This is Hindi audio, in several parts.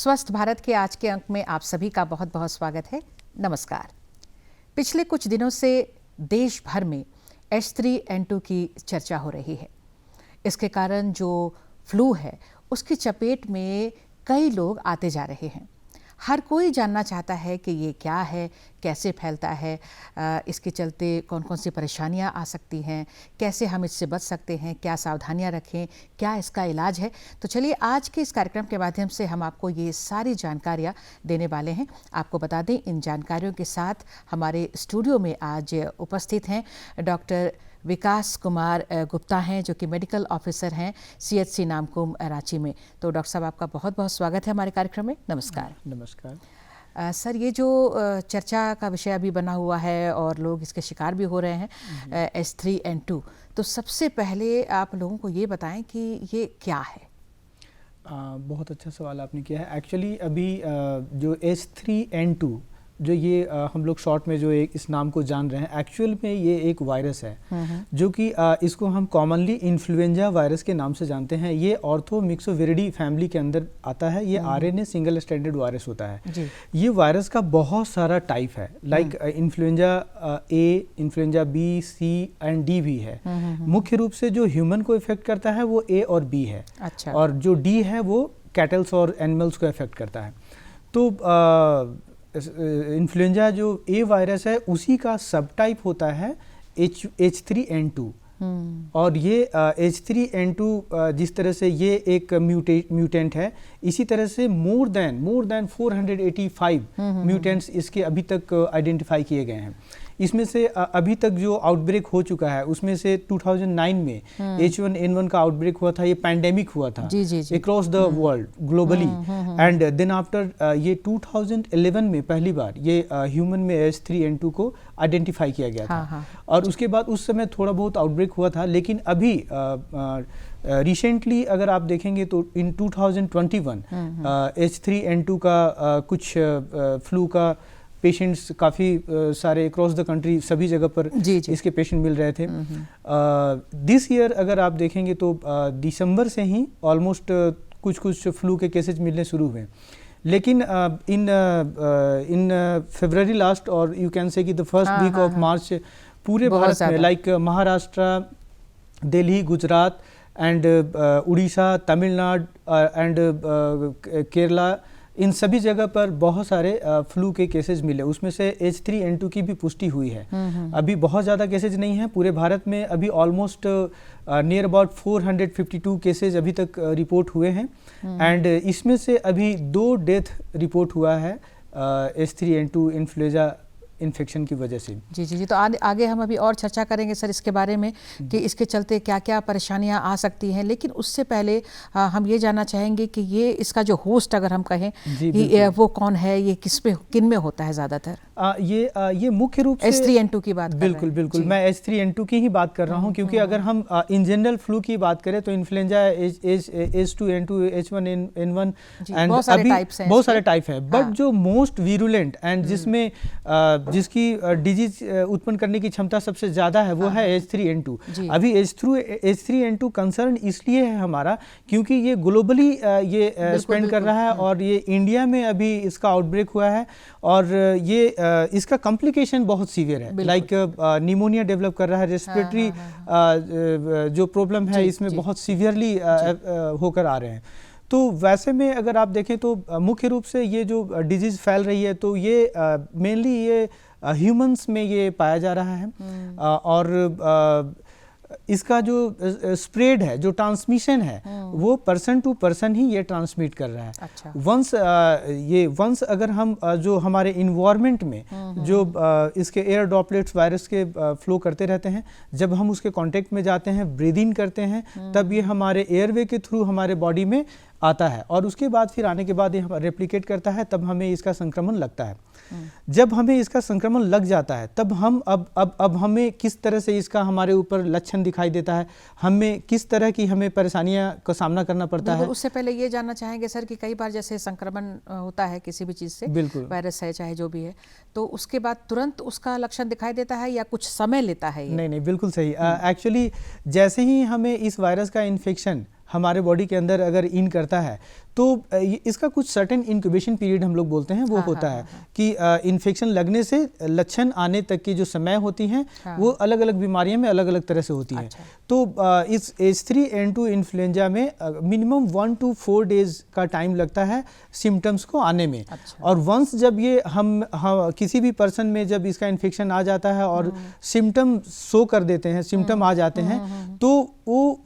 स्वस्थ भारत के आज के अंक में आप सभी का बहुत बहुत स्वागत है। नमस्कार। पिछले कुछ दिनों से देश भर में H3N2 की चर्चा हो रही है। इसके कारण जो फ्लू है उसकी चपेट में कई लोग आते जा रहे हैं। हर कोई जानना चाहता है कि ये क्या है, कैसे फैलता है, इसके चलते कौन कौन सी परेशानियां आ सकती हैं, कैसे हम इससे बच सकते हैं, क्या सावधानियां रखें, क्या इसका इलाज है। तो चलिए आज के इस कार्यक्रम के माध्यम से हम आपको ये सारी जानकारियां देने वाले हैं। आपको बता दें, इन जानकारियों के साथ हमारे स्टूडियो में आज उपस्थित हैं डॉक्टर विकास कुमार गुप्ता हैं, जो कि मेडिकल ऑफिसर हैं CHC नामकुम रांची में। तो डॉक्टर साहब, आपका बहुत बहुत स्वागत है हमारे कार्यक्रम में। नमस्कार। नमस्कार। सर, ये जो चर्चा का विषय अभी बना हुआ है और लोग इसके शिकार भी हो रहे हैं, H3N2, तो सबसे पहले आप लोगों को ये बताएं कि ये क्या है। बहुत अच्छा सवाल आपने किया है। एक्चुअली अभी जो H3N2 जो ये हम लोग शॉर्ट में जो एक इस नाम को जान रहे हैं, एक्चुअल में ये एक वायरस है जो कि इसको हम कॉमनली इन्फ्लुएंजा वायरस के नाम से जानते हैं। ये ऑर्थोमिक्सोविरिडी फैमिली के अंदर आता है। ये RNA सिंगल स्ट्रैंडेड वायरस होता है। ये वायरस का बहुत सारा टाइप है, like influenza A, influenza B, C and D भी है। मुख्य रूप से जो ह्यूमन को इफेक्ट करता है वो A और B है। अच्छा। और जो D है वो कैटल्स और एनिमल्स को इफेक्ट करता है। तो इन्फ्लुएंजा जो A वायरस है उसी का सब टाइप होता है H3N2। और ये H3N2 जिस तरह से ये एक म्यूटेंट है, इसी तरह से मोर देन 485 म्यूटेंट्स इसके अभी तक आइडेंटिफाई किए गए हैं। इसमें से अभी तक जो आउटब्रेक हो चुका है उसमें से 2009 में H1N1 का आउटब्रेक हुआ था। ये पैंडेमिक हुआ था across the world globally. And then after ये 2011 में पहली बार ये ह्यूमन में H3N2 को आइडेंटिफाई किया गया था। और उसके बाद उस समय थोड़ा बहुत आउटब्रेक हुआ था, लेकिन अभी रिसेंटली अगर आप देखेंगे तो इन 2021 H3N2 का कुछ फ्लू का पेशेंट्स काफ़ी सारे अक्रॉस द कंट्री सभी जगह पर इसके पेशेंट मिल रहे थे। दिस ईयर अगर आप देखेंगे तो दिसंबर से ही ऑलमोस्ट कुछ फ्लू के केसेज मिलने शुरू हुए। लेकिन इन फरवरी लास्ट और यू कैन से कि the first week of March पूरे भारत में, like Maharashtra, Delhi, Gujarat and Orissa, Tamil Nadu and Kerala, इन सभी जगह पर बहुत सारे फ्लू के केसेस मिले। उसमें से H3N2 की भी पुष्टि हुई है। अभी बहुत ज़्यादा केसेज नहीं है पूरे भारत में। अभी ऑलमोस्ट नियर अबाउट 452 केसेज अभी तक रिपोर्ट हुए हैं। एंड इसमें से अभी 2 डेथ रिपोर्ट हुआ है H3N2 इन्फ्लुएंजा इन्फेक्शन की वजह से। जी। तो आगे हम अभी और चर्चा करेंगे सर इसके बारे में कि इसके चलते क्या क्या परेशानियां आ सकती हैं। लेकिन उससे पहले हम ये जानना चाहेंगे कि ये इसका जो होस्ट अगर हम कहें कि वो कौन है, ये किन में होता है ज़्यादातर? ये मुख्य रूप से H3N2 की बात बिल्कुल मैं H3N2 की ही बात कर रहा हूँ, क्योंकि अगर हम इन जनरल फ्लू की बात करें तो इन्फ्लुएंजा H2N2, H1N1 एंड बहुत सारे टाइप है। बट जो मोस्ट वीरुलेंट एंड जिसकी डिजीज उत्पन्न करने की क्षमता सबसे ज्यादा है वो है H3N2। अभी H3N2 कंसर्न इसलिए है हमारा क्योंकि ये ग्लोबली ये स्प्रेड कर रहा है और ये इंडिया में अभी इसका आउटब्रेक हुआ है। और ये इसका कॉम्प्लिकेशन बहुत सीवियर है, लाइक निमोनिया डेवलप कर रहा है, रेस्पिरेटरी जो प्रॉब्लम है इसमें बहुत सीवियरली होकर आ रहे हैं। तो वैसे में अगर आप देखें तो मुख्य रूप से ये जो डिजीज़ फैल रही है तो ये मेनली ये ह्यूमंस में ये पाया जा रहा है। और इसका जो स्प्रेड है, जो ट्रांसमिशन है, वो पर्सन टू पर्सन ही ये ट्रांसमिट कर रहा है। अच्छा। वंस अगर हम जो हमारे इन्वायरमेंट में जो इसके एयर ड्रॉपलेट्स वायरस के फ्लो करते रहते हैं, जब हम उसके कांटेक्ट में जाते हैं, ब्रीद इन करते हैं, तब ये हमारे एयरवे के थ्रू हमारे बॉडी में आता है और उसके बाद फिर आने के बाद ये रेप्लिकेट करता है, तब हमें इसका संक्रमण लगता है। जब हमें इसका संक्रमण लग जाता है तब हम अब हमें किस तरह से इसका हमारे ऊपर लक्षण दिखाई देता है, हमें किस तरह की हमें परेशानियां का सामना करना पड़ता है। उससे पहले ये जानना चाहेंगे सर कि कई बार जैसे संक्रमण होता है किसी भी चीज़ से, वायरस है चाहे जो भी है, तो उसके बाद तुरंत उसका लक्षण दिखाई देता है या कुछ समय लेता है ये? नहीं, बिल्कुल सही। एक्चुअली जैसे ही हमें इस वायरस का इन्फेक्शन हमारे बॉडी के अंदर अगर इन करता है तो इसका कुछ सर्टेन इंक्यूबेशन पीरियड हम लोग बोलते हैं वो होता है कि इन्फेक्शन लगने से लक्षण आने तक की जो समय होती हैं वो अलग अलग बीमारियों में अलग अलग तरह से होती है। तो इस H3N2 इन्फ्लुएंजा में मिनिमम 1 to 4 डेज का टाइम लगता है सिम्टम्स को आने में। और वंस जब ये हम किसी भी पर्सन में जब इसका इन्फेक्शन आ जाता है और सिम्टम शो कर देते हैं, सिम्टम आ जाते हैं, तो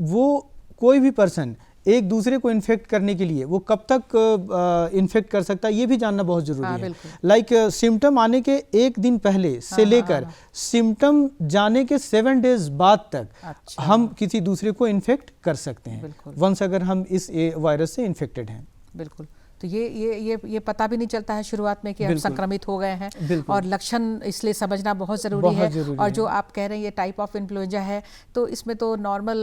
वो कोई भी पर्सन एक दूसरे को इन्फेक्ट करने के लिए वो कब तक इन्फेक्ट कर सकता है ये भी जानना बहुत जरूरी है। लाइक सिम्टम आने के एक दिन पहले से लेकर सिम्टम जाने के 7 डेज बाद तक हम किसी दूसरे को इन्फेक्ट कर सकते हैं वंस अगर हम इस वायरस से इन्फेक्टेड हैं। बिल्कुल। तो ये पता भी नहीं चलता है शुरुआत में कि हम संक्रमित हो गए हैं, और लक्षण इसलिए समझना बहुत ज़रूरी है। और जो आप कह रहे हैं ये टाइप ऑफ इन्फ्लुएंजा है, तो इसमें तो नॉर्मल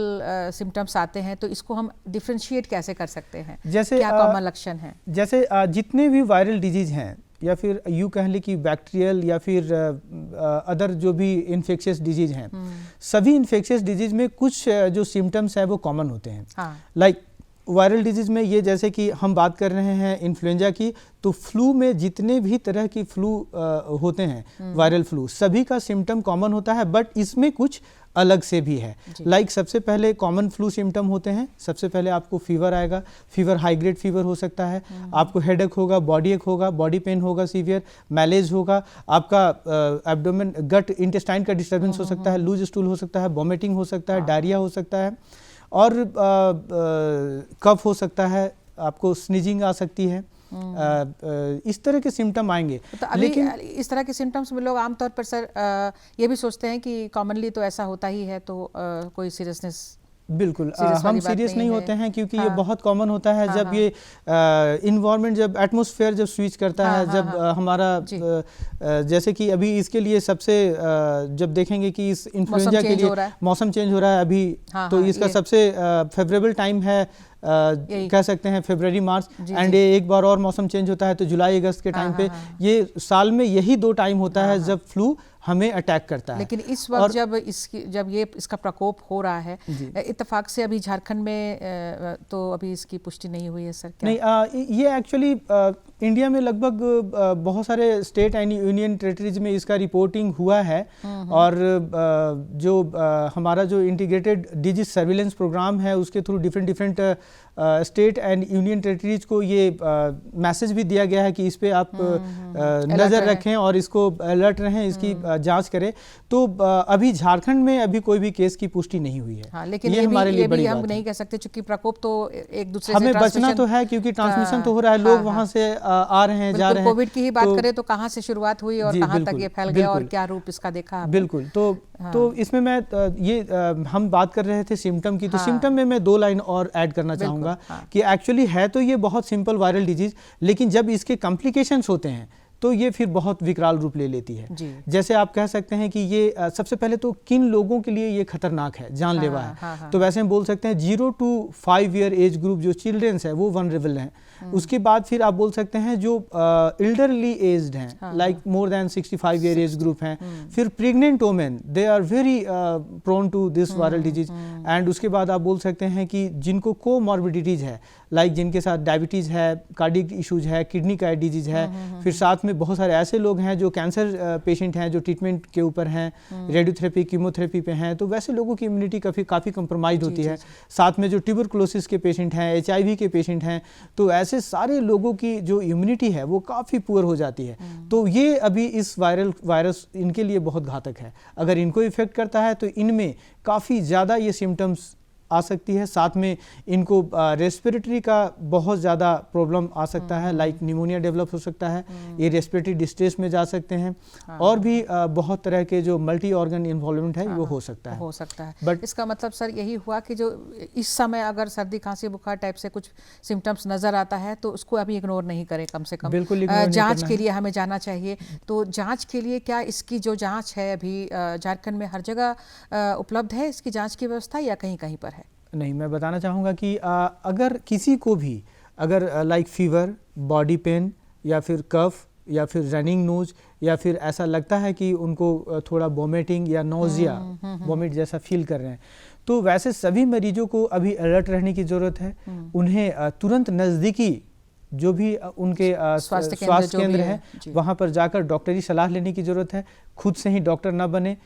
सिम्टम्स आते हैं, तो इसको हम डिफ्रेंशिएट कैसे कर सकते हैं, जैसे क्या कॉमन लक्षण हैं? जैसे जितने भी वायरल डिजीज हैं या फिर यूँ कह लें कि बैक्टीरियल या फिर अदर जो भी इन्फेक्शियस डिजीज हैं, सभी इन्फेक्शियस डिजीज में कुछ जो सिम्टम्स हैं वो कॉमन होते हैं। लाइक वायरल डिजीज में ये, जैसे कि हम बात कर रहे हैं इन्फ्लुएंजा की, तो फ्लू में जितने भी तरह की फ्लू होते हैं, वायरल फ्लू, सभी का सिम्टम कॉमन होता है, बट इसमें कुछ अलग से भी है। लाइक सबसे पहले कॉमन फ्लू सिम्टम होते हैं। सबसे पहले आपको फीवर आएगा, फीवर हाई ग्रेड फीवर हो सकता है, आपको हेडेक होगा, बॉडी एक होगा, बॉडी पेन होगा, सीवियर मैलेज होगा, आपका एब्डोमेन गट इंटेस्टाइन का डिस्टर्बेंस हो सकता है, लूज स्टूल हो सकता है, वॉमिटिंग हो सकता है, डायरिया हो सकता है, और कफ हो सकता है, आपको स्नीजिंग आ सकती है। इस तरह के सिम्टम आएंगे। तो अभी लेकिन इस तरह के सिम्टम्स में लोग आमतौर पर सर ये भी सोचते हैं कि कॉमनली तो ऐसा होता ही है, तो कोई सीरियसनेस बिल्कुल हम सीरियस नहीं होते हैं, क्योंकि ये बहुत कॉमन होता है जब ये इन्वायरमेंट, जब एटमॉस्फेयर जब स्विच करता है, जब हमारा जैसे कि अभी इसके लिए सबसे जब देखेंगे कि इस इन्फ्लुएंजा के लिए मौसम चेंज हो रहा है अभी, तो इसका सबसे फेवरेबल टाइम है कह सकते हैं फरवरी मार्च, एंड एक बार और मौसम चेंज होता है तो जुलाई अगस्त के टाइम पे, ये साल में यही 2 टाइम होता है जब फ्लू हमें अटैक करता है। लेकिन इस वक्त जब ये इसका प्रकोप हो रहा है, इत्तेफाक से अभी झारखंड में तो अभी इसकी पुष्टि नहीं हुई है सर, क्या? नहीं, ये एक्चुअली इंडिया में लगभग बहुत सारे स्टेट एंड यूनियन टेरिटरीज में इसका रिपोर्टिंग हुआ है, और जो हमारा जो इंटीग्रेटेड डिजीज सर्विलेंस प्रोग्राम है उसके through different state and union territories को ये मैसेज भी दिया गया है कि इस पे आप नज़र रखें और इसको अलर्ट रहें, इसकी जांच करें। तो अभी झारखंड में अभी कोई भी केस की पुष्टि नहीं हुई है। लेकिन ये हमारे लिए बड़ी बात है। हम नहीं कह सकते क्योंकि प्रकोप तो एक दूसरे से हमें बचना तो है, क्योंकि ट्रांसमिशन तो हो रहा है, लोग वहां से आ रहे हैं, जा रहे हैं। कोविड की ही बात करें तो कहाँ से शुरुआत हुई और कहाँ तक ये फैल गया और क्या रूप इसका देखा? बिल्कुल। तो इसमें मैं हम बात कर रहे थे सिम्टम की, तो सिम्टम में मैं 2 लाइन और ऐड करना चाहूँगा कि एक्चुअली है तो ये बहुत सिंपल वायरल डिजीज, लेकिन जब इसके कॉम्प्लिकेशंस होते हैं तो ये फिर बहुत विकराल रूप ले लेती है। जैसे आप कह सकते हैं कि ये सबसे पहले तो किन लोगों के लिए ये खतरनाक है, जानलेवा है। तो वैसे हम बोल सकते हैं 0 to 5 ईयर एज ग्रुप जो चिल्ड्रंस है वो वनरेबल हैं। उसके बाद फिर आप बोल सकते हैं जो एल्डरली एज्ड हैं, like more than 65 year age group हैं। फिर pregnant women, they are very prone to this viral disease. And उसके बाद आप बोल सकते हैं कि जिनको कोमॉर्बिडिटीज है, लाइक जिनके साथ डायबिटीज़ है, कार्डियक इश्यूज है, किडनी का डिजीज़ है। फिर साथ में बहुत सारे ऐसे लोग हैं जो कैंसर पेशेंट हैं, जो ट्रीटमेंट के ऊपर हैं, रेडियोथेरेपी, कीमोथेरेपी पे हैं, तो वैसे लोगों की इम्यूनिटी काफ़ी कंप्रोमाइज होती है। साथ में जो ट्यूबरकुलोसिस के पेशेंट हैं, HIV के पेशेंट हैं, तो ऐसे सारे लोगों की जो इम्यूनिटी है वो काफ़ी पुअर हो जाती है। तो ये अभी इस वायरस इनके लिए बहुत घातक है। अगर इनको इफेक्ट करता है तो इनमें काफ़ी ज़्यादा ये सिम्टम्स आ सकती है। साथ में इनको रेस्पिरेटरी का बहुत ज़्यादा प्रॉब्लम आ सकता है, लाइक निमोनिया डेवलप हो सकता है, ये रेस्पिरेटरी डिस्ट्रेस में जा सकते हैं, और भी बहुत तरह के जो मल्टी ऑर्गन इन्वॉल्वमेंट है वो हो सकता है। बट इसका मतलब सर यही हुआ कि जो इस समय अगर सर्दी खांसी बुखार टाइप से कुछ सिम्टम्स नज़र आता है तो उसको अभी इग्नोर नहीं करें, कम से कम बिल्कुल जाँच के लिए हमें जाना चाहिए। तो जाँच के लिए क्या इसकी जो जाँच है अभी झारखंड में हर जगह उपलब्ध है इसकी जाँच की व्यवस्था, या कहीं कहीं पर है? नहीं, मैं बताना चाहूँगा कि अगर किसी को भी अगर लाइक फीवर, बॉडी पेन या फिर कफ या फिर रनिंग नोज, या फिर ऐसा लगता है कि उनको थोड़ा वॉमिटिंग या नोजिया, वॉमिट जैसा फील कर रहे हैं, तो वैसे सभी मरीजों को अभी अलर्ट रहने की ज़रूरत है। उन्हें तुरंत नज़दीकी जो भी उनके स्वास्थ्य केंद्र है वहाँ पर जाकर डॉक्टरी सलाह लेने की ज़रूरत है। खुद से ही डॉक्टर ना बने,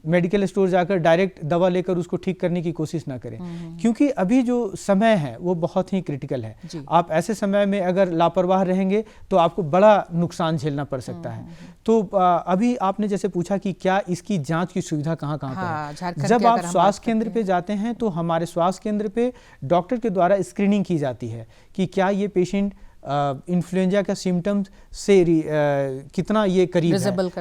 मेडिकल स्टोर जाकर डायरेक्ट दवा लेकर उसको ठीक करने की कोशिश ना करें, क्योंकि अभी जो समय है वो बहुत ही क्रिटिकल है। आप ऐसे समय में अगर लापरवाह रहेंगे तो आपको बड़ा नुकसान झेलना पड़ सकता है। तो अभी आपने जैसे पूछा कि क्या इसकी जांच की सुविधा कहाँ पर है। जब आप स्वास्थ्य केंद्र पे जाते हैं तो हमारे स्वास्थ्य केंद्र पे डॉक्टर के द्वारा स्क्रीनिंग की जाती है कि क्या ये पेशेंट इन्फ्लुएंजा का सिम्टम्स से कितना ये करीब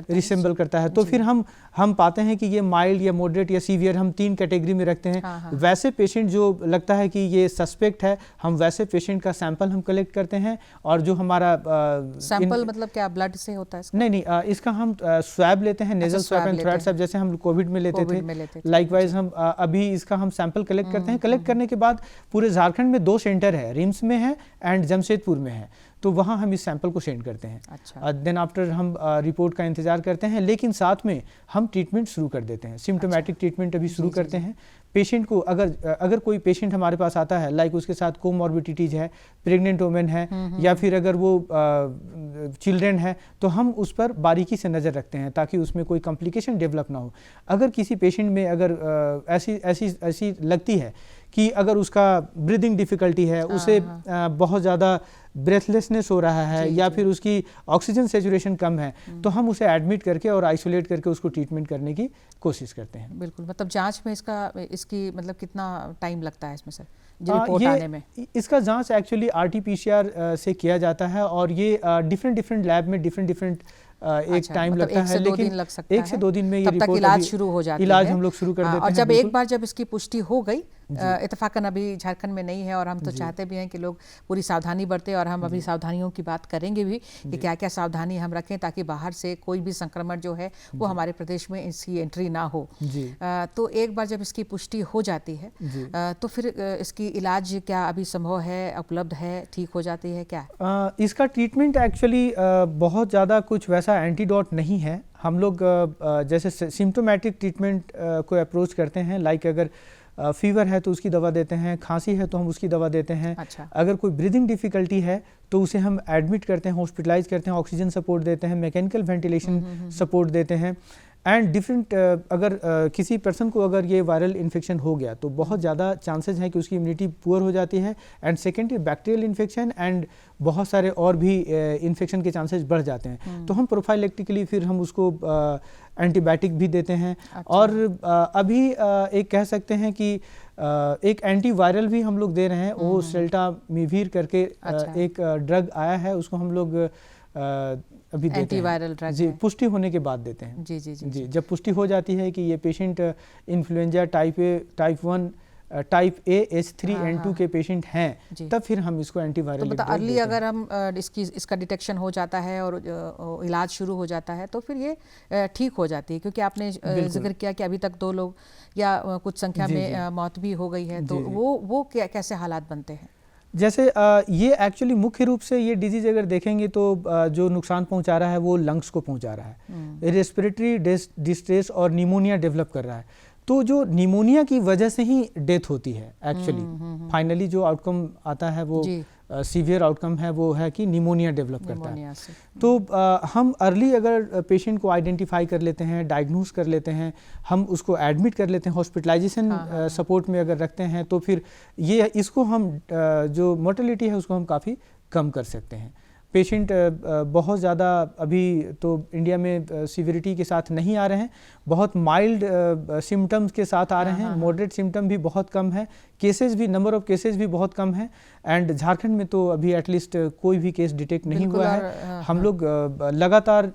रिसेंबल करता है। तो फिर हम पाते हैं कि ये माइल्ड या मॉडरेट या सीवियर, हम 3 कैटेगरी में रखते हैं। वैसे पेशेंट जो लगता है कि ये सस्पेक्ट है, हम वैसे पेशेंट का सैंपल हम कलेक्ट करते हैं, और जो हमारा सैंपल मतलब क्या ब्लड से होता है? नहीं, इसका हम स्वैब लेते हैं, nasal swab and throat swab, जैसे हम कोविड में लेते थे। लाइकवाइज हम अभी इसका हम सैंपल कलेक्ट करते हैं। कलेक्ट करने के बाद पूरे झारखंड में 2 सेंटर है, रिम्स में है एंड जमशेदपुर में है, तो वहाँ हम इस सैंपल को सेंड करते हैं। अच्छा। देन आफ्टर हम रिपोर्ट का इंतजार करते हैं, लेकिन साथ में हम ट्रीटमेंट शुरू कर देते हैं। सिम्टोमेटिक ट्रीटमेंट अभी शुरू करते हैं। पेशेंट को अगर कोई पेशेंट हमारे पास आता है, लाइक उसके साथ कोमॉर्बिडिटीज है, प्रेग्नेंट वुमेन है, या फिर अगर वो चिल्ड्रेन है, तो हम उस पर बारीकी से नज़र रखते हैं ताकि उसमें कोई कॉम्प्लिकेशन डेवलप ना हो। अगर किसी पेशेंट में अगर ऐसी लगती है कि अगर उसका ब्रीदिंग डिफ़िकल्टी है, उसे बहुत ज़्यादा ब्रेथलेसनेस हो रहा है, या फिर उसकी ऑक्सीजन सेचुरेशन कम है, तो हम उसे एडमिट करके और आइसोलेट करके उसको ट्रीटमेंट करने की कोशिश करते हैं। बिल्कुल। मतलब जांच में इसकी मतलब कितना टाइम लगता है इसमें सर, रिपोर्ट आने में? इसका जांच एक्चुअली RT-PCR से किया जाता है, और ये डिफरेंट लैब में डिफरेंट एक टाइम लगता है, लेकिन 1 से 2 दिन में ये तब तक इलाज शुरू हो जाता है। इलाज हम लोग शुरू कर देते हैं। और जब एक बार जब इसकी पुष्टि हो गई, इत्तेफाकन अभी झारखंड में नहीं है, और हम तो चाहते भी हैं कि लोग पूरी सावधानी बरतें, और हम अभी सावधानियों की बात करेंगे भी कि क्या क्या सावधानी हम रखें ताकि बाहर से कोई भी संक्रमण जो है वो हमारे प्रदेश में इसकी एंट्री ना हो। तो एक बार जब इसकी पुष्टि हो जाती है तो फिर इसकी इलाज क्या अभी संभव है, उपलब्ध है, ठीक हो जाती है क्या? इसका ट्रीटमेंट एक्चुअली बहुत ज़्यादा कुछ वैसा एंटीडोट नहीं है। हम लोग जैसे सिम्टोमेटिक ट्रीटमेंट को अप्रोच करते हैं, लाइक अगर फीवर है तो उसकी दवा देते हैं, खांसी है तो हम उसकी दवा देते हैं। अच्छा। अगर कोई ब्रीदिंग डिफ़िकल्टी है तो उसे हम एडमिट करते हैं, हॉस्पिटलाइज करते हैं, ऑक्सीजन सपोर्ट देते हैं, मैकेनिकल वेंटिलेशन सपोर्ट देते हैं। एंड डिफरेंट अगर किसी पर्सन को अगर ये वायरल इन्फेक्शन हो गया तो बहुत ज़्यादा चांसेस हैं कि उसकी इम्यूनिटी पुअर हो जाती है, and secondary bacterial infection and बहुत सारे और भी इन्फेक्शन के चांसेस बढ़ जाते हैं। तो हम प्रोफाइलेक्टिकली फिर हम उसको एंटीबायोटिक भी देते हैं। अच्छा। और अभी एक कह सकते हैं कि एक एंटीवायरल भी हम लोग दे रहे हैं, वो सेल्टामिवीर करके एक ड्रग आया है, उसको हम लोग अभी देते हैं। एंटीवायरल ड्रग जी, पुष्टि होने के बाद देते हैं। जी, जब पुष्टि हो जाती है कि ये patient influenza type 1 type A H3N2 के पेशेंट हैं, तब फिर हम इसको एंटीवायरल तो अर्ली अगर हम इसका डिटेक्शन हो जाता है और इलाज शुरू हो जाता है तो फिर ये ठीक हो जाती है। क्योंकि आपने जिक्र किया कि अभी तक 2 लोग या कुछ संख्या में मौत भी हो गई है, तो वो कैसे हालात बनते हैं? जैसे ये एक्चुअली मुख्य रूप से ये डिजीज अगर देखेंगे तो जो नुकसान पहुंचा रहा है वो लंग्स को पहुंचा रहा है, रेस्पिरेटरी डिस्ट्रेस और निमोनिया डेवलप कर रहा है। तो जो निमोनिया की वजह से ही डेथ होती है एक्चुअली, फाइनली जो आउटकम आता है वो सीवियर आउटकम है, वो है कि निमोनिया डेवलप करता है। तो हम अर्ली अगर पेशेंट को आइडेंटिफाई कर लेते हैं, डायग्नोस कर लेते हैं, हम उसको एडमिट कर लेते हैं, हॉस्पिटलाइजेशन सपोर्ट में अगर रखते हैं, तो फिर ये इसको हम जो मोर्टेलिटी है उसको हम काफ़ी कम कर सकते हैं। पेशेंट बहुत ज़्यादा अभी तो इंडिया में सीवियरिटी के साथ नहीं आ रहे हैं, बहुत माइल्ड सिम्टम्स के साथ आ रहे हैं, मॉडरेट सिम्टम भी बहुत कम है, केसेस भी, नंबर ऑफ केसेस भी बहुत कम है। एंड झारखंड में तो अभी एटलीस्ट कोई भी केस डिटेक्ट नहीं हुआ है। हम लोग लगातार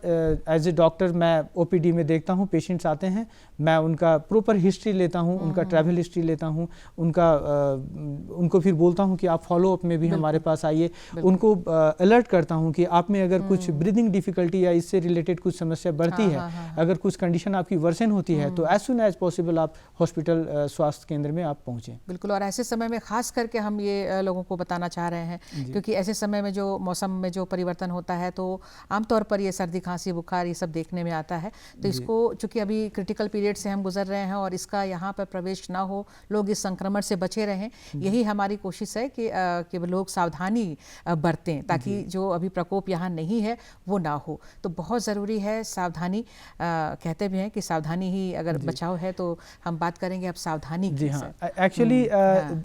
एज ए डॉक्टर मैं OPD में देखता हूँ, पेशेंट्स आते हैं, मैं उनका प्रॉपर हिस्ट्री लेता हूँ, उनका ट्रैवल हिस्ट्री लेता हूँ, उनको फिर बोलता हूँ कि आप फॉलो अप में भी हमारे पास आइए, उनको अलर्ट करता हूँ कि आप में अगर कुछ ब्रीदिंग डिफिकल्टी या इससे रिलेटेड कुछ समस्या बढ़ती है, अगर कुछ कंडीशन आपकी वर्सन होती है, तो एज सुन एज पॉसिबल आप हॉस्पिटल स्वास्थ्य केंद्र में आप पहुँचें। बिल्कुल। और ऐसे समय में खास करके हम ये लोगों को बताना चाह रहे हैं, क्योंकि ऐसे समय में जो मौसम में जो परिवर्तन होता है तो आमतौर पर ये सर्दी खांसी बुखार ये सब देखने में आता है। तो इसको चूंकि अभी क्रिटिकल पीरियड से हम गुजर रहे हैं और इसका यहाँ पर प्रवेश ना हो, लोग इस संक्रमण से बचे रहें, यही हमारी कोशिश है कि लोग सावधानी बरतें ताकि जो अभी प्रकोप यहाँ नहीं है वो ना हो। तो बहुत ज़रूरी है सावधानी। कहते भी हैं कि सावधानी ही अगर बचाव है, तो हम बात करेंगे अब सावधानी की। जी हाँ, एक्चुअली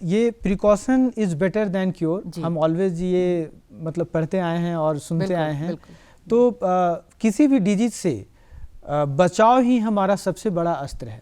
ये precaution is better than cure, हम ऑलवेज ये मतलब पढ़ते आए हैं और सुनते आए हैं। तो किसी भी डिजीज से बचाव ही हमारा सबसे बड़ा अस्त्र है।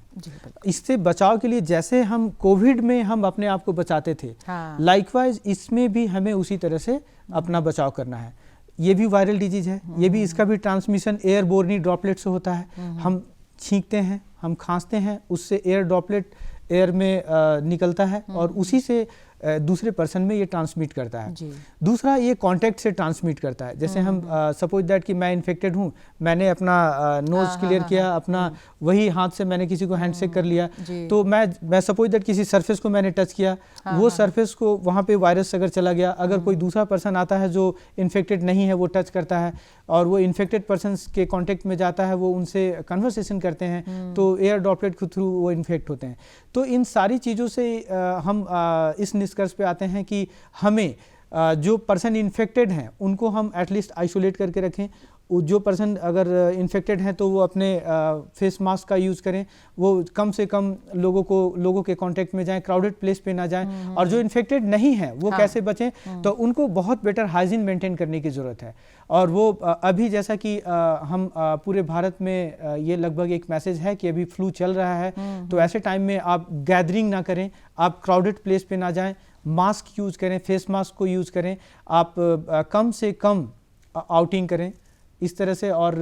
इससे बचाव के लिए जैसे हम कोविड में हम अपने आप को बचाते थे, लाइकवाइज इसमें भी हमें उसी तरह से अपना बचाव करना है। ये भी वायरल डिजीज है, ये भी इसका भी ट्रांसमिशन एयरबोर्नी ड्रॉपलेट से होता है। हम छींकते हैं, हम खांसते हैं, उससे एयर ड्रॉपलेट एयर में निकलता है और उसी से दूसरे पर्सन में ये ट्रांसमिट करता है। दूसरा, ये कांटेक्ट से ट्रांसमिट करता है। जैसे हम सपोज दैट कि मैं इन्फेक्टेड हूँ, मैंने अपना नोज क्लियर किया, अपना वही हाथ से मैंने किसी को हैंडशेक कर लिया, तो मैं सपोज दैट किसी सरफेस को मैंने टच किया, वो सरफेस को वहाँ पे वायरस अगर चला गया, अगर कोई दूसरा पर्सन आता है जो इन्फेक्टेड नहीं है, वो टच करता है और वो इन्फेक्टेड पर्सन के कांटेक्ट में जाता है, वो उनसे कन्वर्सेशन करते हैं, तो एयर ड्रॉपलेट के थ्रू वो इन्फेक्ट होते हैं। तो इन सारी चीज़ों से हम इस निष्कर्ष पे आते हैं कि हमें जो पर्सन इन्फेक्टेड हैं उनको हम एटलीस्ट आइसोलेट करके रखें। जो पर्सन अगर इन्फेक्टेड हैं तो वो अपने फेस मास्क का यूज़ करें, वो कम से कम लोगों के कांटेक्ट में जाएं, क्राउडेड प्लेस पे ना जाएं। और जो इन्फेक्टेड नहीं है वो कैसे बचें, तो उनको बहुत बेटर हाइजीन मेंटेन करने की ज़रूरत है। और वो अभी जैसा कि हम पूरे भारत में ये लगभग एक मैसेज है कि अभी फ्लू चल रहा है, तो ऐसे टाइम में आप गैदरिंग ना करें, आप क्राउडेड प्लेस पे ना जाएं, मास्क यूज़ करें, फेस मास्क को यूज़ करें, आप कम से कम आउटिंग करें इस तरह से। और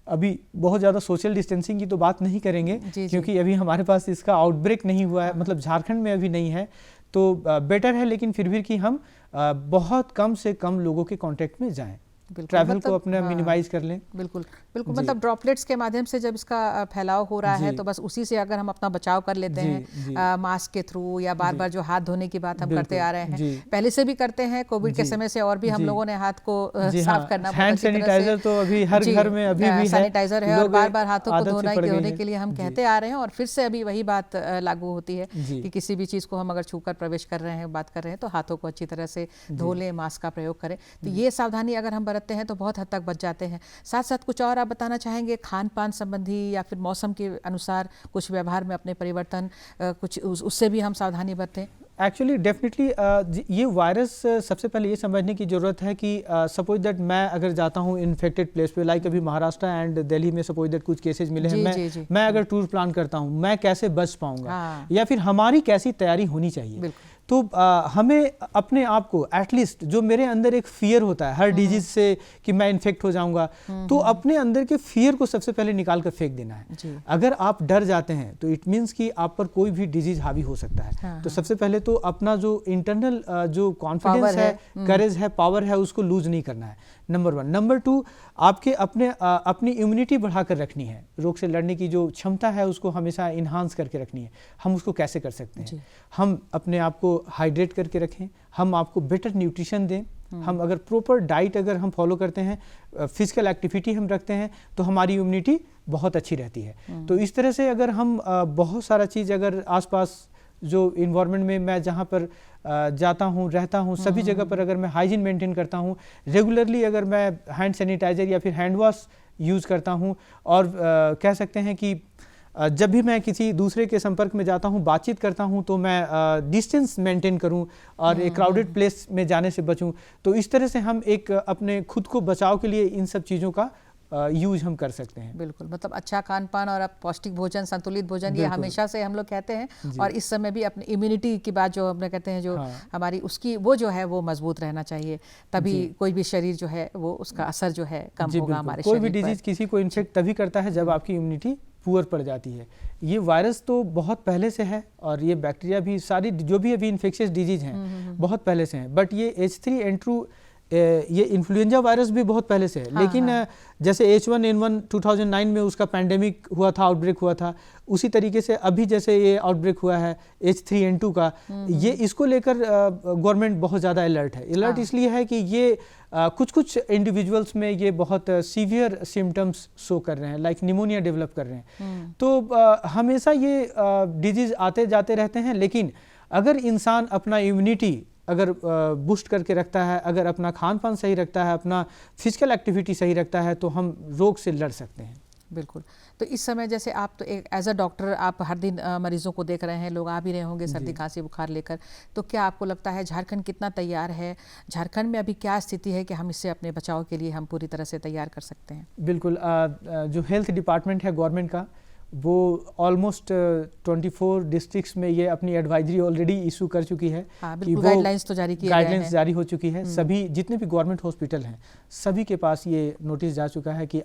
अभी बहुत ज़्यादा सोशल डिस्टेंसिंग की तो बात नहीं करेंगे क्योंकि अभी हमारे पास इसका आउटब्रेक नहीं हुआ है, मतलब झारखंड में अभी नहीं है, तो बेटर है। लेकिन फिर भी कि हम बहुत कम से कम लोगों के कांटेक्ट में जाएं, ट्रैवल को अपना मिनिमाइज कर लें। बिल्कुल बिल्कुल, मतलब ड्रॉपलेट्स के माध्यम से जब इसका फैलाव हो रहा है तो बस उसी से अगर हम अपना बचाव कर लेते हैं मास्क के थ्रू, या बार बार जो हाथ धोने की बात हम करते आ रहे हैं, पहले से भी करते हैं, कोविड के समय से और भी हम लोगों ने हाथ को साफ करना, हैंड सैनिटाइजर तो अभी हर घर में अभी भी सैनिटाइजर है और बार बार हाथों को धोने के लिए हम कहते आ रहे हैं। और फिर से अभी वही बात लागू होती है कि किसी भी चीज़ को हम अगर छूकर प्रवेश कर रहे हैं, बात कर रहे हैं, तो हाथों को अच्छी तरह से धो लें, मास्क का प्रयोग करें। तो ये सावधानी अगर हम बरतते हैं तो बहुत हद तक बच जाते हैं। साथ साथ कुछ और आप बताना चाहेंगे खान पान संबंधी या फिर मौसम के अनुसार कुछ व्यवहार में अपने परिवर्तन, कुछ उससे भी हम सावधानी बरतें? एक्चुअली डेफिनेटली ये वायरस सबसे पहले ये समझने की ज़रूरत है कि सपोज दैट मैं अगर जाता हूँ इन्फेक्टेड प्लेस पे, लाइक अभी महाराष्ट्र एंड दिल्ली में सपोज दैट कुछ केसेस मिले हैं, मैं अगर टूर प्लान करता हूँ, मैं कैसे बच पाऊँगा या फिर हमारी कैसी तैयारी होनी चाहिए। तो हमें अपने आप को एटलीस्ट, जो मेरे अंदर एक फियर होता है हर डिजीज से कि मैं इन्फेक्ट हो जाऊंगा, तो अपने अंदर के फियर को सबसे पहले निकाल कर फेंक देना है। अगर आप डर जाते हैं तो इट मीन्स कि आप पर कोई भी डिजीज हावी हो सकता है। तो सबसे पहले तो अपना जो इंटरनल जो कॉन्फिडेंस है, करेज है, पावर है, उसको लूज नहीं करना है, नंबर 1। नंबर 2, आपके अपनी इम्यूनिटी बढ़ाकर रखनी है, रोग से लड़ने की जो क्षमता है उसको हमेशा इन्हांस करके रखनी है। हम उसको कैसे कर सकते हैं? हम अपने आप को हाइड्रेट करके रखें, हम आपको बेटर न्यूट्रिशन दें, हम अगर प्रॉपर डाइट अगर हम फॉलो करते हैं, फिजिकल एक्टिविटी हम रखते हैं, तो हमारी इम्यूनिटी बहुत अच्छी रहती है। तो इस तरह से अगर हम बहुत सारा चीज़ अगर आसपास जो इन्वायरमेंट में मैं जहाँ पर जाता हूँ, रहता हूँ, सभी जगह पर अगर मैं हाइजीन मेंटेन करता हूँ, रेगुलरली अगर मैं हैंड सैनिटाइज़र या फिर हैंड वॉश यूज़ करता हूँ, और कह सकते हैं कि जब भी मैं किसी दूसरे के संपर्क में जाता हूँ, बातचीत करता हूँ, तो मैं डिस्टेंस मेंटेन करूँ और एक क्राउडेड प्लेस में जाने से बचूँ। तो इस तरह से हम एक अपने खुद को बचाव के लिए इन सब चीज़ों का यूज हम कर सकते हैं। बिल्कुल, मतलब अच्छा खान पान और पौष्टिक भोजन, संतुलित भोजन, ये हमेशा से हम लोग कहते हैं। और इस समय भी अपनी इम्यूनिटी की बात जो हम कहते हैं, जो हमारी उसकी वो जो है वो मजबूत रहना चाहिए, तभी कोई भी शरीर जो है वो उसका असर जो है कम होगा हमारे शरीर पर। कोई भी डिजीज किसी को इन्फेक्ट तभी करता है जब आपकी इम्यूनिटी पुअर पड़ जाती है। ये वायरस तो बहुत पहले से है, और ये बैक्टीरिया भी, सारी जो भी अभी इन्फेक्शियस डिजीज हैं बहुत पहले से हैं, बट ये H3N2 ये इन्फ्लुएंजा वायरस भी बहुत पहले से है, लेकिन जैसे H1N1 2009 में उसका पैंडेमिक हुआ था, आउटब्रेक हुआ था, उसी तरीके से अभी जैसे ये आउटब्रेक हुआ है H3N2 का, ये इसको लेकर गवर्नमेंट बहुत ज़्यादा अलर्ट है। अलर्ट इसलिए है कि ये कुछ इंडिविजुअल्स में ये बहुत सीवियर सिम्टम्स शो कर रहे हैं, लाइक निमोनिया डेवलप कर रहे हैं। तो हमेशा ये डिजीज़ आते जाते रहते हैं, लेकिन अगर इंसान अपना इम्यूनिटी अगर बूस्ट करके रखता है, अगर अपना खान पान सही रखता है, अपना फिजिकल एक्टिविटी सही रखता है, तो हम रोग से लड़ सकते हैं। बिल्कुल। तो इस समय जैसे आप तो एक एज अ डॉक्टर आप हर दिन मरीजों को देख रहे हैं, लोग आ भी रहे होंगे सर्दी खांसी बुखार लेकर, तो क्या आपको लगता है झारखंड कितना तैयार है? झारखंड में अभी क्या स्थिति है कि हम इससे अपने बचाव के लिए हम पूरी तरह से तैयार कर सकते हैं? बिल्कुल, जो हेल्थ डिपार्टमेंट है गवर्नमेंट का, वो ऑलमोस्ट 24 डिस्ट्रिक्ट्स में ये अपनी एडवाइजरी ऑलरेडी इशू कर चुकी है। कि वो गाइडलाइंस तो जारी किए गए हैं। गाइडलाइंस जारी हो चुकी है। सभी जितने भी गवर्नमेंट हॉस्पिटल हैं, सभी के पास ये नोटिस जा चुका है कि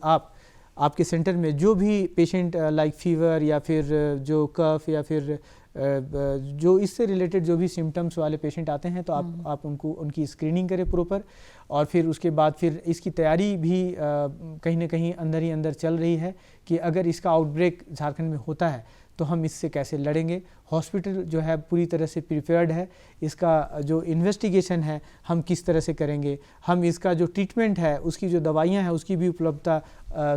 आपके सेंटर में जो भी पेशेंट लाइक फीवर या फिर जो कफ या फिर जो इससे रिलेटेड जो भी सिम्टम्स वाले पेशेंट आते हैं, तो आप उनकी स्क्रीनिंग करें प्रॉपर, और फिर उसके बाद फिर इसकी तैयारी भी कहीं ना कहीं अंदर ही अंदर चल रही है कि अगर इसका आउटब्रेक झारखंड में होता है तो हम इससे कैसे लड़ेंगे। हॉस्पिटल जो है पूरी तरह से प्रिपेयर्ड है। इसका जो इन्वेस्टिगेशन है हम किस तरह से करेंगे, हम इसका जो ट्रीटमेंट है, उसकी जो दवाइयां हैं, उसकी भी उपलब्धता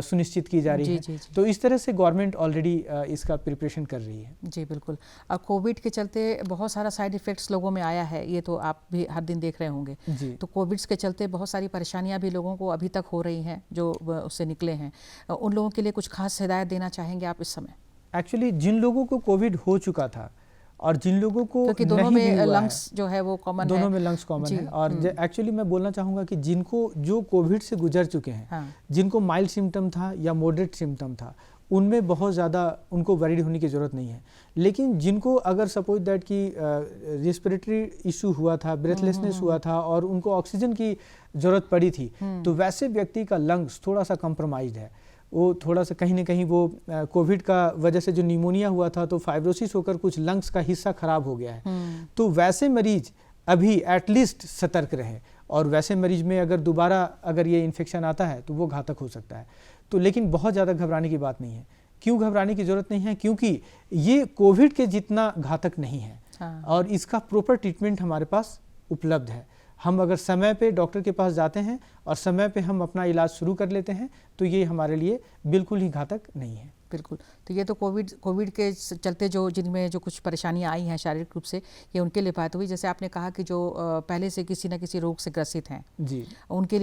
सुनिश्चित की जा रही है। जी। तो इस तरह से गवर्नमेंट ऑलरेडी इसका प्रिपरेशन कर रही है। जी बिल्कुल। कोविड के चलते बहुत सारा साइड इफ़ेक्ट्स लोगों में आया है, ये तो आप भी हर दिन देख रहे होंगे। जी। तो कोविड के चलते बहुत सारी परेशानियां भी लोगों को अभी तक हो रही हैं जो उससे निकले हैं। उन लोगों के लिए कुछ खास हिदायत देना चाहेंगे आप इस समय? एक्चुअली जिन लोगों को कोविड हो चुका था और जिन लोगों को क्योंकि दोनों में लंग्स जो है वो कॉमन है, दोनों में लंग्स कॉमन है, और एक्चुअली मैं बोलना चाहूँगा कि जो कोविड से गुजर चुके हैं, जिनको माइल्ड सिम्टम था या मॉडरेट सिम्टम था, उनमें बहुत ज़्यादा उनको वरीड होने की ज़रूरत नहीं है। लेकिन जिनको अगर सपोज दैट कि रेस्पिरेटरी इशू हुआ था, ब्रेथलेसनेस हुआ था और उनको ऑक्सीजन की ज़रूरत पड़ी थी, तो वैसे व्यक्ति का लंग्स थोड़ा सा कम्प्रोमाइज्ड है। वो थोड़ा सा कहीं ना कहीं वो कोविड का वजह से जो निमोनिया हुआ था, तो फाइब्रोसिस होकर कुछ लंग्स का हिस्सा खराब हो गया है। तो वैसे मरीज अभी एटलीस्ट सतर्क रहें, और वैसे मरीज में अगर दोबारा अगर ये इन्फेक्शन आता है तो वो घातक हो सकता है। तो लेकिन बहुत ज़्यादा घबराने की बात नहीं है। क्यों घबराने की ज़रूरत नहीं है? क्योंकि ये कोविड के जितना घातक नहीं है, और इसका प्रॉपर ट्रीटमेंट हमारे पास उपलब्ध है। हम अगर समय पे डॉक्टर के पास जाते हैं और समय पे हम अपना इलाज शुरू कर लेते हैं, तो ये हमारे लिए बिल्कुल ही घातक नहीं है। बिल्कुल। तो ये तो कोविड के चलते जिनमें जो कुछ परेशानियां आई हैं शारीरिक रूप से, ये उनके लिए बात हुई। जैसे आपने कहा कि जो पहले से किसी न किसी रोग से ग्रसित हैं, जी, उनके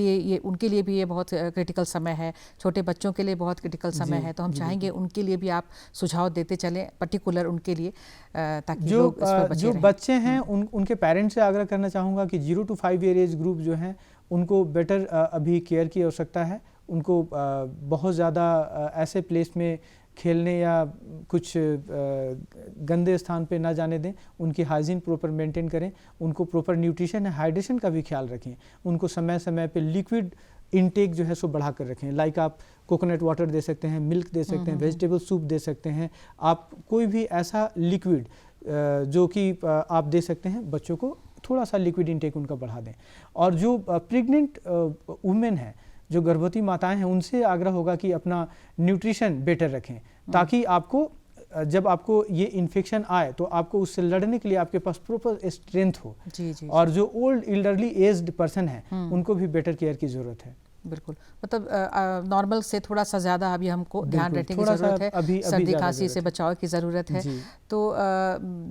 लिए भी ये बहुत क्रिटिकल समय है। छोटे बच्चों के लिए बहुत क्रिटिकल समय है। तो हम चाहेंगे उनके लिए भी आप सुझाव देते चलें, पर्टिकुलर उनके लिए, ताकि जो बच्चे हैं उनके पेरेंट्स से आग्रह करना चाहूँगा कि 0 to 5 ईयर एज ग्रुप जो हैं, उनको बेटर अभी केयर की आवश्यकता है। उनको बहुत ज़्यादा ऐसे प्लेस में खेलने या कुछ गंदे स्थान पे ना जाने दें। उनकी हाइजीन प्रॉपर मेंटेन करें। उनको प्रॉपर न्यूट्रिशन है, हाइड्रेशन का भी ख्याल रखें। उनको समय समय पे लिक्विड इनटेक जो है सो बढ़ा कर रखें। लाइक आप कोकोनट वाटर दे सकते हैं, मिल्क दे सकते हैं, वेजिटेबल सूप दे सकते हैं। आप कोई भी ऐसा लिक्विड जो कि आप दे सकते हैं, बच्चों को थोड़ा सा लिक्विड इनटेक उनका बढ़ा दें। और जो प्रेग्नेंट वुमेन है, जो गर्भवती माताएं हैं, उनसे आग्रह होगा कि अपना न्यूट्रिशन बेटर रखें, ताकि जब आपको ये इन्फेक्शन आए तो आपको उससे लड़ने के लिए आपके पास प्रॉपर स्ट्रेंथ हो। जी। और जो ओल्ड एल्डरली एज्ड पर्सन है, उनको भी बेटर केयर की ज़रूरत है। बिल्कुल। मतलब नॉर्मल से थोड़ा सा ज़्यादा अभी हमको ध्यान रखने की ज़रूरत है। सर्दी खांसी से बचाव की ज़रूरत है। तो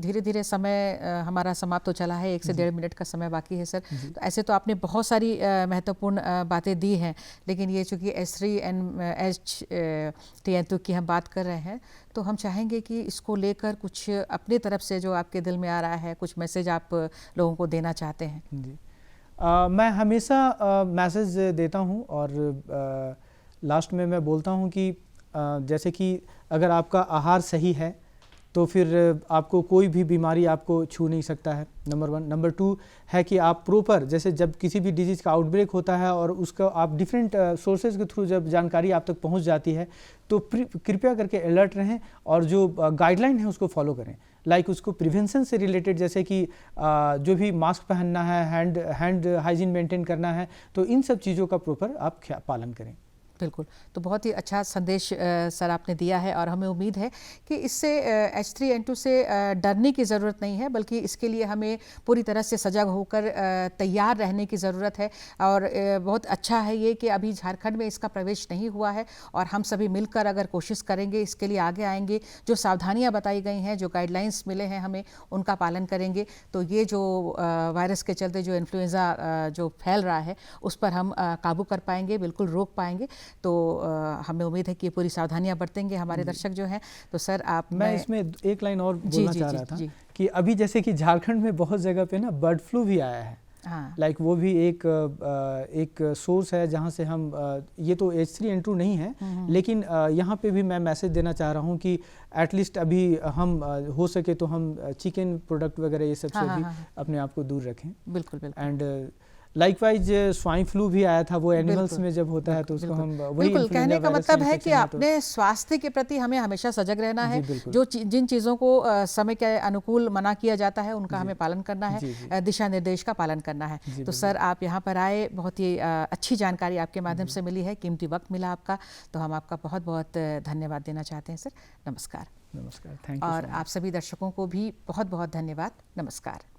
धीरे धीरे समय हमारा समाप्त हो चला है। 1 से 1.5 मिनट का समय बाकी है सर। तो ऐसे तो आपने बहुत सारी महत्वपूर्ण बातें दी हैं, लेकिन ये चूँकि H3N2 की हम बात कर रहे हैं, तो हम चाहेंगे कि इसको लेकर कुछ अपनी तरफ से जो आपके दिल में आ रहा है, कुछ मैसेज आप लोगों को देना चाहते हैं। जी, मैं हमेशा मैसेज देता हूँ, और लास्ट में मैं बोलता हूँ कि जैसे कि अगर आपका आहार सही है तो फिर आपको कोई भी बीमारी आपको छू नहीं सकता है, नंबर 1। नंबर 2 है कि आप प्रॉपर, जैसे जब किसी भी डिजीज़ का आउटब्रेक होता है और उसका आप डिफरेंट सोर्सेज के थ्रू जब जानकारी आप तक पहुंच जाती है, तो कृपया करके अलर्ट रहें और जो गाइडलाइन है उसको फॉलो करें। लाइक उसको प्रिवेंशन से रिलेटेड, जैसे कि जो भी मास्क पहनना है, हैंड हाइजीन मेंटेन करना है, तो इन सब चीज़ों का प्रॉपर आप पालन करें। बिल्कुल, तो बहुत ही अच्छा संदेश सर आपने दिया है और हमें उम्मीद है कि इससे H3N2 से डरने की ज़रूरत नहीं है, बल्कि इसके लिए हमें पूरी तरह से सजग होकर तैयार रहने की ज़रूरत है। और बहुत अच्छा है ये कि अभी झारखंड में इसका प्रवेश नहीं हुआ है और हम सभी मिलकर अगर कोशिश करेंगे, इसके लिए आगे आएंगे, जो सावधानियाँ बताई गई हैं, जो गाइडलाइंस मिले हैं हमें, उनका पालन करेंगे, तो ये जो वायरस के चलते जो इन्फ्लुएंज़ा जो फैल रहा है उस पर हम काबू कर पाएंगे, बिल्कुल रोक पाएंगे। तो हमें उम्मीद है कि ये पूरी सावधानियां बरतेंगे हमारे दर्शक जो हैं। तो सर आप, मैं इसमें एक लाइन और बोलना चाह रहा था कि अभी जैसे कि झारखंड में बहुत जगह पे ना बर्ड फ्लू भी आया है। हाँ। लाइक वो भी एक सोर्स है जहाँ से हम ये तो H3N2 नहीं है, लेकिन यहाँ पे भी मैं मैसेज देना चाह रहा हूँ कि एटलीस्ट अभी हम हो सके तो हम चिकन प्रोडक्ट वगैरह ये सब से भी अपने आप को दूर रखें। बिल्कुल बिल्कुल। एंड लाइकवाइज स्वाइन फ्लू भी आया था, वो एनिमल्स में जब होता है तो उसको हम वही बिल्कुल कहने का मतलब है कि अपने स्वास्थ्य के प्रति हमें हमेशा सजग रहना है। जो जिन चीज़ों को समय के अनुकूल मना किया जाता है उनका हमें पालन करना है, दिशा निर्देश का पालन करना है। तो सर आप यहाँ पर आए, बहुत ही अच्छी जानकारी आपके माध्यम से मिली है, कीमती वक्त मिला आपका, तो हम आपका बहुत बहुत धन्यवाद देना चाहते हैं सर। नमस्कार। नमस्कार, थैंक यू। और आप सभी दर्शकों को भी बहुत बहुत धन्यवाद। नमस्कार।